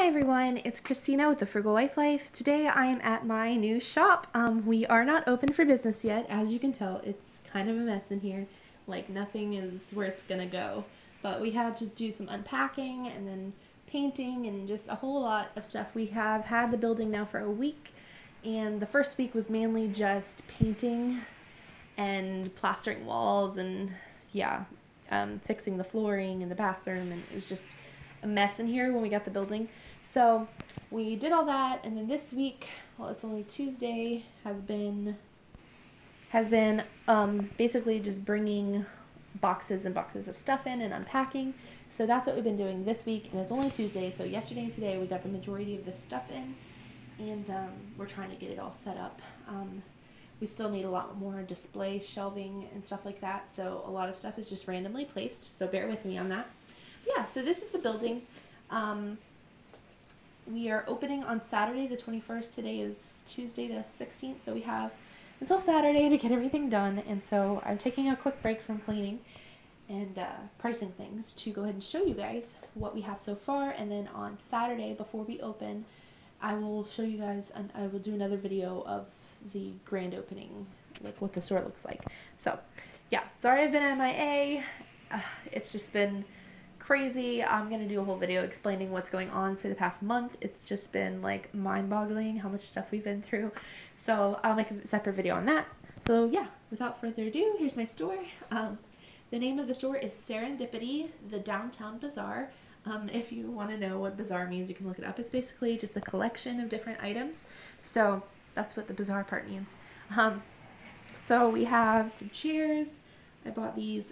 everyone, it's Christina with The Frugal Wife Life. Today I am at my new shop. We are not open for business yet. As you can tell, it's kind of a mess in here. Like nothing is where it's gonna go. But we had to do some unpacking and then painting and just a whole lot of stuff. We have had the building now for a week, and the first week was mainly just painting and plastering walls and fixing the flooring in the bathroom, and it was just a mess in here when we got the building. So we did all that, and then this week, well, it's only Tuesday, has been basically just bringing boxes and boxes of stuff in and unpacking. So that's what we've been doing this week, and it's only Tuesday, so yesterday and today we got the majority of this stuff in, and we're trying to get it all set up. We still need a lot more display shelving and stuff like that, so a lot of stuff is just randomly placed, so bear with me on that. Yeah, so this is the building. We are opening on Saturday the 21st. Today is Tuesday the 16th, so we have until Saturday to get everything done, and so I'm taking a quick break from cleaning and pricing things to go ahead and show you guys what we have so far, and then on Saturday before we open, I will show you guys, and I will do another video of the grand opening, like what the store looks like. So yeah, sorry I've been MIA. It's just been crazy. I'm gonna do a whole video explaining what's going on for the past month. It's just been like mind-boggling how much stuff we've been through, so I'll make a separate video on that. So yeah, without further ado, here's my store. The name of the store is Serendipity, the Downtown Bazaar. If you want to know what bazaar means, you can look it up. It's basically just a collection of different items, so that's what the bazaar part means. So we have some chairs. I bought these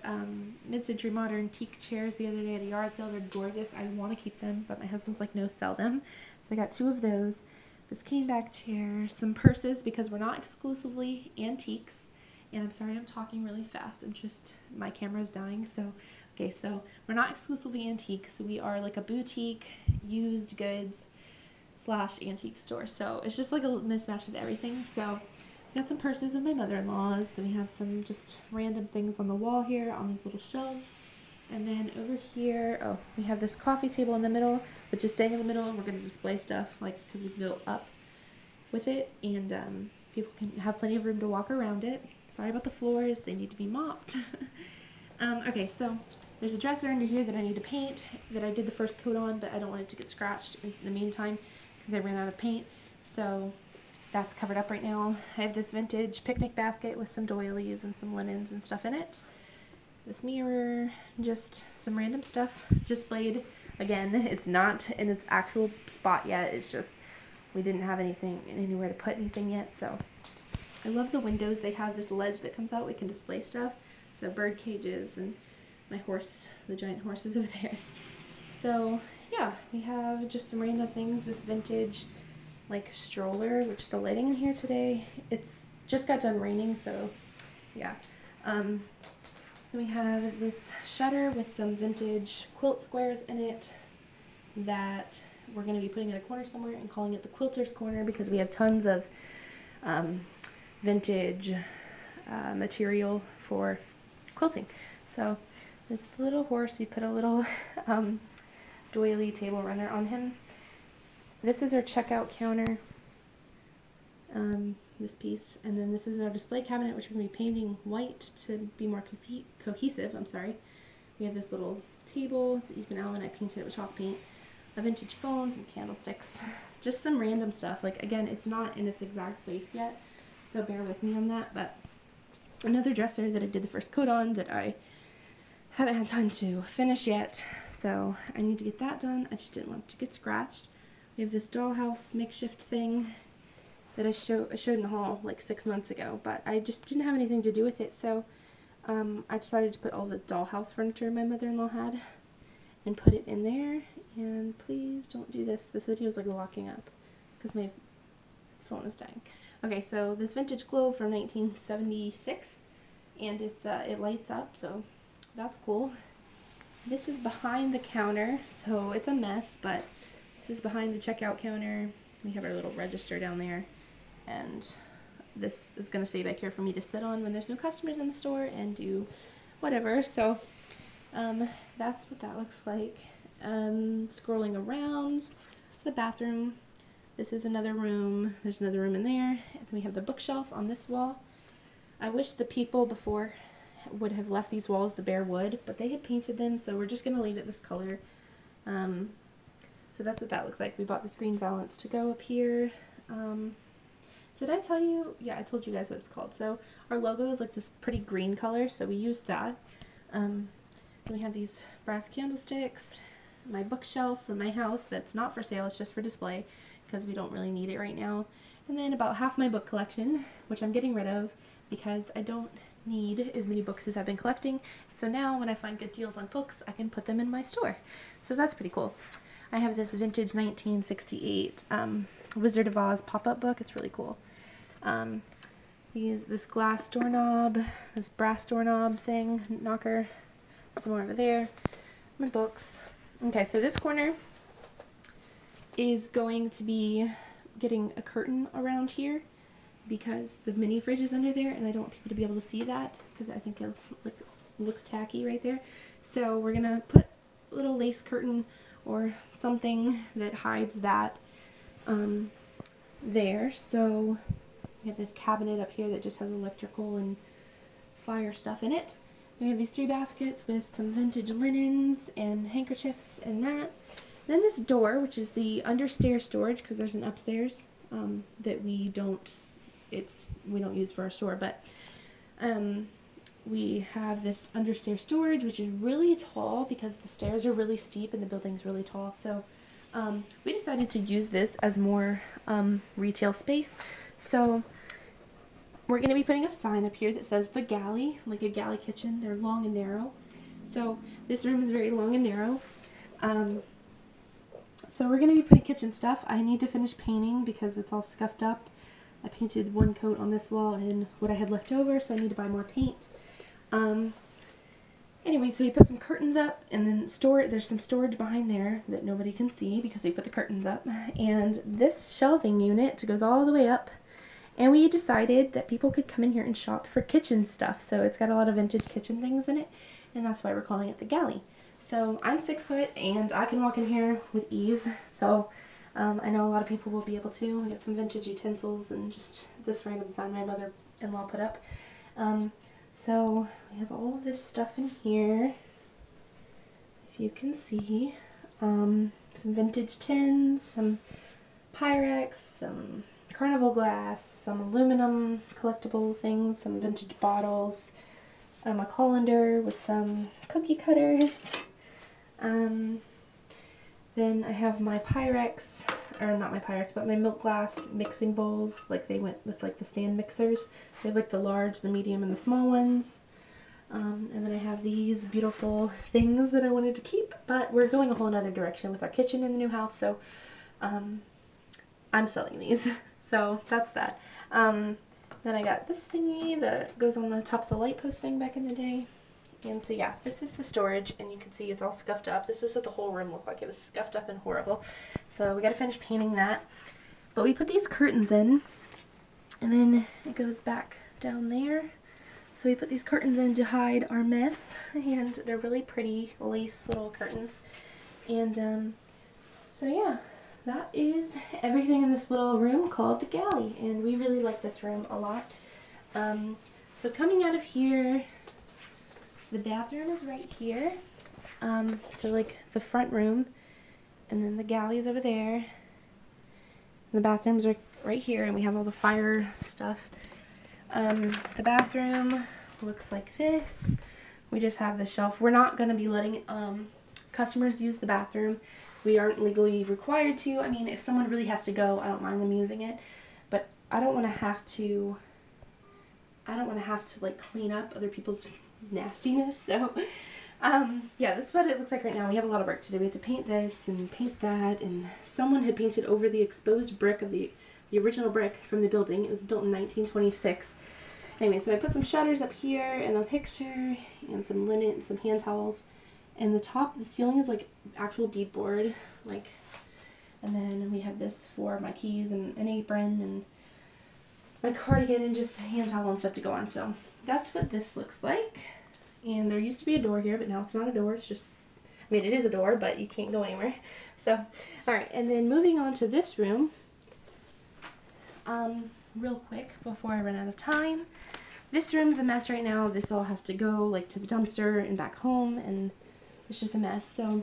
mid-century modern teak chairs the other day at a yard sale. They're gorgeous. I want to keep them, but my husband's like, no, sell them. So I got 2 of those. This caneback chair, some purses, because we're not exclusively antiques. And I'm sorry I'm talking really fast. I'm just, my camera's dying. So, okay, so we're not exclusively antiques. We are like a boutique, used goods / antique store. So it's just like a mismatch of everything. So we got some purses of my mother-in-law's. Then we have some just random things on the wall here on these little shelves. And then over here, oh, we have this coffee table in the middle, but just staying in the middle, and we're going to display stuff, like, because we can go up with it, and people can have plenty of room to walk around it. Sorry about the floors, they need to be mopped. Okay, so there's a dresser under here that I need to paint, that I did the first coat on, but I don't want it to get scratched in the meantime, because I ran out of paint. So that's covered up right now. I have this vintage picnic basket with some doilies and some linens and stuff in it. This mirror, just some random stuff displayed. Again, it's not in its actual spot yet. It's just we didn't have anything anywhere to put anything yet. So I love the windows. They have this ledge that comes out. We can display stuff. So bird cages and my horse, the giant horse is over there. So yeah, we have just some random things. This vintage like stroller, which the lighting in here today, it's just got done raining, so yeah. Then we have this shutter with some vintage quilt squares in it that we're going to be putting in a corner somewhere and calling it the Quilter's Corner, because we have tons of vintage material for quilting. So this little horse, we put a little doily table runner on him. This is our checkout counter, this piece, and then this is our display cabinet, which we're going to be painting white to be more cohesive. I'm sorry. We have this little table. It's Ethan Allen. I painted it with chalk paint. A vintage phone, some candlesticks, just some random stuff. Like, again, it's not in its exact place yet, so bear with me on that. But another dresser that I did the first coat on that I haven't had time to finish yet, so I need to get that done. I just didn't want it to get scratched. We have this dollhouse makeshift thing that I showed in the haul like 6 months ago, but I just didn't have anything to do with it, so I decided to put all the dollhouse furniture my mother-in-law had and put it in there. And please don't do this. This video is like locking up. It's because my phone is dying. Okay, so this vintage globe from 1976, and it lights up, so that's cool. This is behind the counter, so it's a mess, but this is behind the checkout counter. We have our little register down there, and this is going to stay back here for me to sit on when there's no customers in the store and do whatever. So that's what that looks like. Scrolling around, the bathroom. This is another room. There's another room in there. And then we have the bookshelf on this wall. I wish the people before would have left these walls the bare wood, but they had painted them, so we're just going to leave it this color. So that's what that looks like. We bought this green valance to go up here. Did I tell you? Yeah, I told you guys what it's called. So our logo is like this pretty green color, so we used that. Then we have these brass candlesticks, my bookshelf from my house that's not for sale, it's just for display because we don't really need it right now. And then about half my book collection, which I'm getting rid of because I don't need as many books as I've been collecting. So now when I find good deals on books, I can put them in my store. So that's pretty cool. I have this vintage 1968 Wizard of Oz pop-up book. It's really cool. This glass doorknob, this brass doorknob thing, knocker, some more over there, my books. Okay, so this corner is going to be getting a curtain around here because the mini fridge is under there and I don't want people to be able to see that because I think it looks tacky right there. So we're gonna put a little lace curtain or something that hides that there. So we have this cabinet up here that just has electrical and fire stuff in it. We have these 3 baskets with some vintage linens and handkerchiefs and that. Then this door, which is the understairs storage, because there's an upstairs that we don't use for our store, but we have this understairs storage, which is really tall because the stairs are really steep and the building's really tall. So we decided to use this as more retail space. So we're going to be putting a sign up here that says the galley, like a galley kitchen. They're long and narrow. So this room is very long and narrow. So we're going to be putting kitchen stuff. I need to finish painting because it's all scuffed up. I painted one coat on this wall and what I had left over, so I need to buy more paint. Anyway, so we put some curtains up and then there's some storage behind there that nobody can see because we put the curtains up. And this shelving unit goes all the way up. And we decided that people could come in here and shop for kitchen stuff. So it's got a lot of vintage kitchen things in it. And that's why we're calling it the galley. So I'm 6 foot and I can walk in here with ease. So I know a lot of people will be able to. We got some vintage utensils and just this random sign my mother-in-law put up. So we have all of this stuff in here. If you can see. Some vintage tins, some Pyrex, some carnival glass, some aluminum collectible things, some vintage bottles, a colander with some cookie cutters. Then I have my Pyrex, or not my Pyrex, but my milk glass mixing bowls. Like they went with like the stand mixers. They have like the large, the medium, and the small ones. And then I have these beautiful things that I wanted to keep, but we're going a whole other direction with our kitchen in the new house, so I'm selling these. So that's that. Then I got this thingy that goes on the top of the light post thing back in the day. And so yeah, this is the storage, and you can see it's all scuffed up. This is what the whole room looked like. It was scuffed up and horrible. So we got to finish painting that. But we put these curtains in, and then it goes back down there. So we put these curtains in to hide our mess, and they're really pretty lace little curtains. And so yeah, that is everything in this little room called the galley, and we really like this room a lot. So coming out of here, the bathroom is right here. So like the front room, and then the galley is over there. The bathrooms are right here, and we have all the fire stuff. The bathroom looks like this. We just have the shelf. We're not going to be letting customers use the bathroom. We aren't legally required to. I mean, if someone really has to go, I don't mind them using it, but I don't want to have to like clean up other people's nastiness. So yeah, that's what it looks like right now. We have a lot of work to do. We have to paint this and paint that, and someone had painted over the exposed brick of the original brick from the building. It was built in 1926. Anyway, so I put some shutters up here and a picture and some linen and some hand towels. And the ceiling is like actual beadboard, like, and then we have this for my keys and an apron and my cardigan and just hand towel and stuff to go on. So that's what this looks like. And there used to be a door here, but now it's not a door. It's just, I mean, it is a door, but you can't go anywhere. So, alright, and then moving on to this room, real quick before I run out of time. This room's a mess right now. This all has to go like to the dumpster and back home, and it's just a mess. So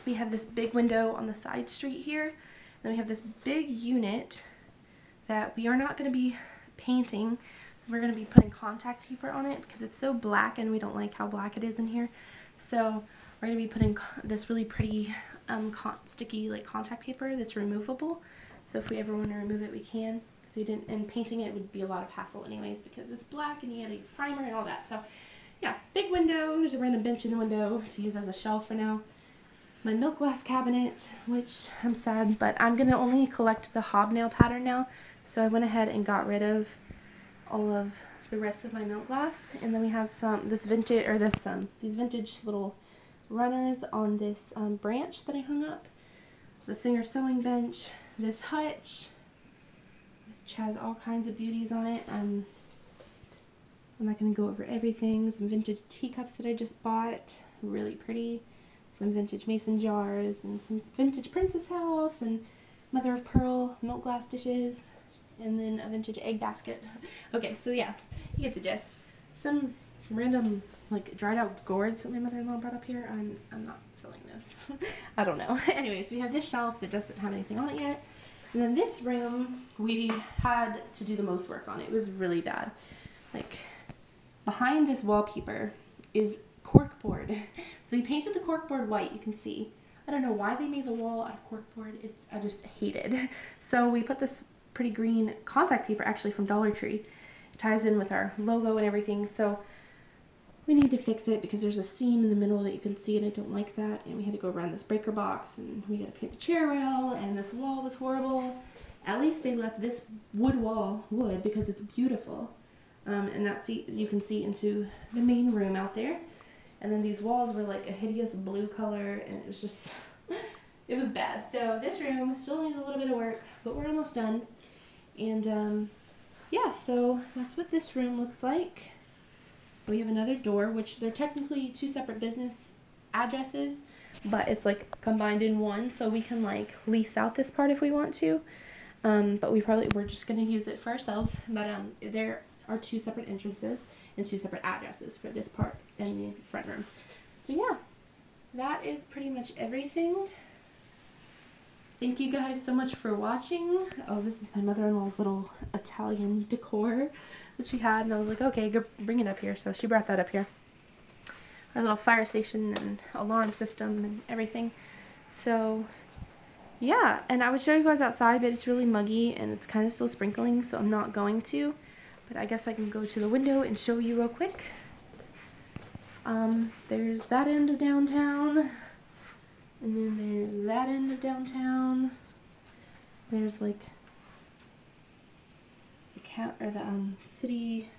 we have this big window on the side street here. Then we have this big unit that we are not going to be painting. We're going to be putting contact paper on it because it's so black and we don't like how black it is in here. So we're going to be putting this really pretty sticky like contact paper that's removable. So if we ever want to remove it, we can. And painting it would be a lot of hassle anyways because it's black and you had a primer and all that. So yeah, big window. There's a random bench in the window to use as a shelf for now. My milk glass cabinet, which I'm sad, but I'm going to only collect the hobnail pattern now. So I went ahead and got rid of all of the rest of my milk glass. And then we have these vintage little runners on this branch that I hung up. The Singer sewing bench, this hutch, which has all kinds of beauties on it. I'm not going to go over everything. Some vintage teacups that I just bought, really pretty. Some vintage mason jars, and some vintage princess house, and mother of pearl milk glass dishes, and then a vintage egg basket. Okay, so yeah, you get the gist. Some random like dried out gourds that my mother-in-law brought up here. I'm not selling those. I don't know. Anyways, we have this shelf that doesn't have anything on it yet. And then this room, we had to do the most work on. It was really bad. Like, behind this wallpaper is corkboard. So we painted the corkboard white, you can see. I don't know why they made the wall out of corkboard. I just hate it. So we put this pretty green contact paper, actually from Dollar Tree. It ties in with our logo and everything. So we need to fix it because there's a seam in the middle that you can see, and I don't like that. And we had to go around this breaker box, and we got to paint the chair rail, and this wall was horrible. At least they left this wood because it's beautiful. And you can see into the main room out there. And then these walls were like a hideous blue color, and it was just, it was bad. So this room still needs a little bit of work, but we're almost done. And yeah, so that's what this room looks like. We have another door, which they're technically two separate business addresses, but it's like combined in one, so we can like lease out this part if we want to. But we're just going to use it for ourselves. But there are two separate entrances and two separate addresses for this part in the front room. So yeah, that is pretty much everything. Thank you guys so much for watching. Oh, this is my mother-in-law's little Italian decor that she had, and I was like, okay, go bring it up here. So she brought that up here. Our little fire station and alarm system and everything. So yeah, and I would show you guys outside, but it's really muggy and it's kind of still sprinkling, so I'm not going to. But I guess I can go to the window and show you real quick. There's that end of downtown. And then there's that end of downtown. There's like the city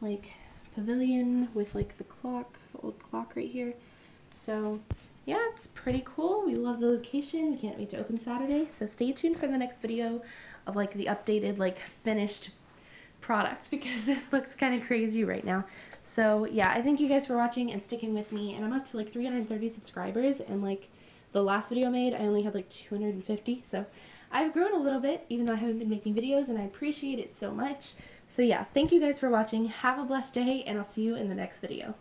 like pavilion with like the old clock right here. So yeah, it's pretty cool. We love the location. We can't wait to open Saturday. So stay tuned for the next video of like the updated like finished product, because this looks kind of crazy right now. So yeah, I thank you guys for watching and sticking with me, and I'm up to like 330 subscribers, and like the last video I made I only had like 250, so I've grown a little bit even though I haven't been making videos, and I appreciate it so much. So yeah, thank you guys for watching. Have a blessed day, and I'll see you in the next video.